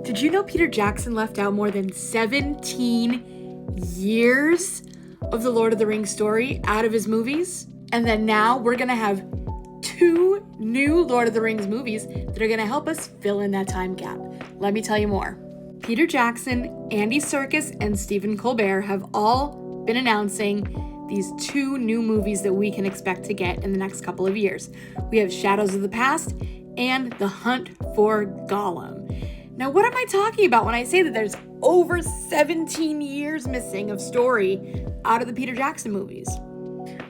Did you know Peter Jackson left out more than 17 years of the Lord of the Rings story out of his movies? And then now we're going to have 2 new Lord of the Rings movies that are going to help us fill in that time gap. Let me tell you more. Peter Jackson, Andy Serkis, and Stephen Colbert have all been announcing these 2 new movies that we can expect to get in the next couple of years. We have Shadows of the Past and The Hunt for Gollum. Now, what am I talking about when I say that there's over 17 years missing of story out of the Peter Jackson movies?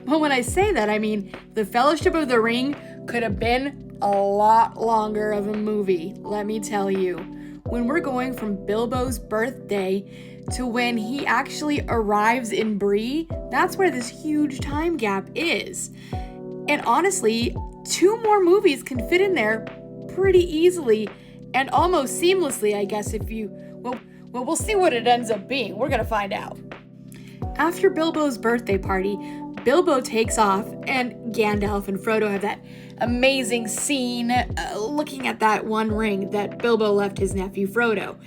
Well, when I say that, I mean The Fellowship of the Ring could have been a lot longer of a movie, let me tell you. When we're going from Bilbo's birthday to when he actually arrives in Bree, that's where this huge time gap is. And honestly, 2 more movies can fit in there pretty easily and almost seamlessly, I guess, well, we'll see what it ends up being. We're gonna find out. After Bilbo's birthday party, Bilbo takes off and Gandalf and Frodo have that amazing scene looking at that one ring that Bilbo left his nephew Frodo.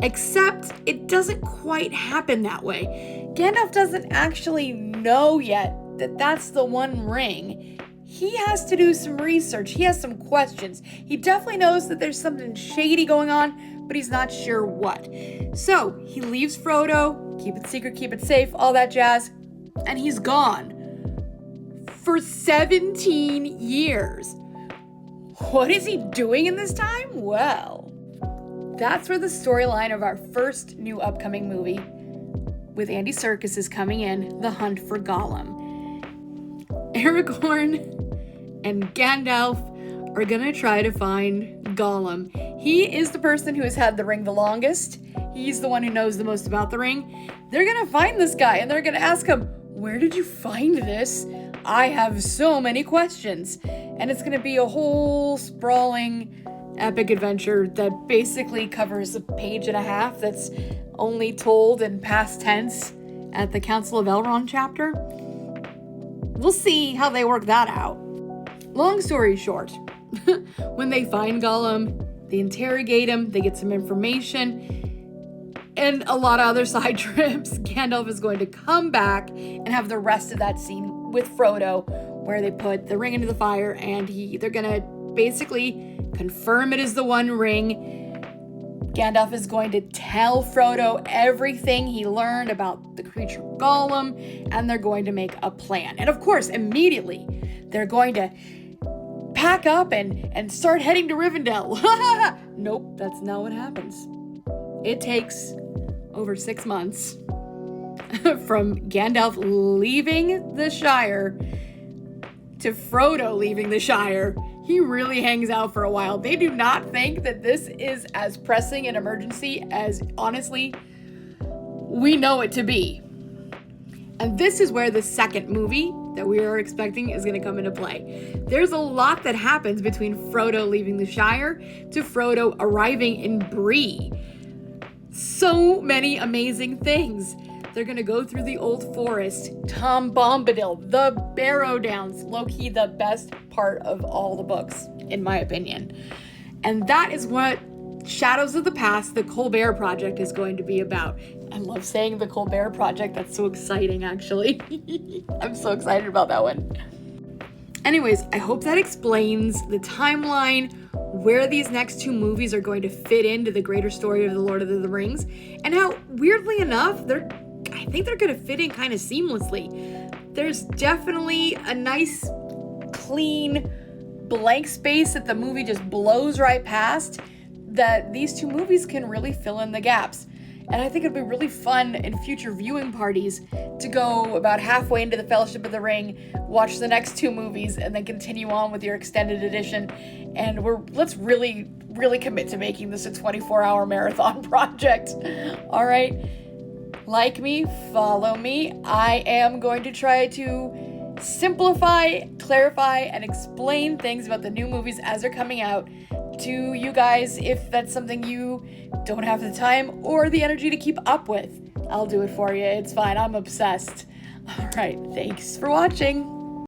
Except it doesn't quite happen that way. Gandalf doesn't actually know yet that that's the one ring. He has to do some research. He has some questions. He definitely knows that there's something shady going on, but he's not sure what. So he leaves Frodo, keep it secret, keep it safe, all that jazz, and he's gone for 17 years. What is he doing in this time? Well, that's where the storyline of our first new upcoming movie with Andy Serkis is coming in, The Hunt for Gollum. Aragorn and Gandalf are gonna try to find Gollum. He is the person who has had the ring the longest. He's the one who knows the most about the ring. They're gonna find this guy and they're gonna ask him, where did you find this? I have so many questions. And it's gonna be a whole sprawling epic adventure that basically covers a page and a half that's only told in past tense at the Council of Elrond chapter. We'll see how they work that out. Long story short, when they find Gollum, they interrogate him, they get some information, and a lot of other side trips. Gandalf is going to come back and have the rest of that scene with Frodo, where they put the ring into the fire, and they're gonna basically confirm it is the one ring. Gandalf is going to tell Frodo everything he learned about the creature Gollum, and they're going to make a plan. And of course, immediately, they're going to pack up and start heading to Rivendell. Nope, that's not what happens. It takes over 6 months from Gandalf leaving the Shire to Frodo leaving the Shire. He really hangs out for a while. They do not think that this is as pressing an emergency as, honestly, we know it to be. And this is where the second movie that we are expecting is going to come into play. There's a lot that happens between Frodo leaving the Shire to Frodo arriving in Bree. So many amazing things. They're going to go through the Old Forest, Tom Bombadil, the Barrow Downs, low-key the best part of all the books, in my opinion. And that is what Shadows of the Past, the Colbert Project, is going to be about. I love saying the Colbert Project. That's so exciting, actually. I'm so excited about that one. Anyways, I hope that explains the timeline, where these next 2 movies are going to fit into the greater story of The Lord of the Rings, and how, weirdly enough, I think they're going to fit in kind of seamlessly. There's definitely a nice, clean, blank space that the movie just blows right past, that these 2 movies can really fill in the gaps. And I think it'd be really fun in future viewing parties to go about halfway into the Fellowship of the Ring, watch the next 2 movies, and then continue on with your extended edition. And let's really, really commit to making this a 24-hour marathon project. All right. Like me, follow me. I am going to try to simplify, clarify, and explain things about the new movies as they're coming out to you guys if that's something you don't have the time or the energy to keep up with. I'll do it for you. It's fine. I'm obsessed. All right. Thanks for watching.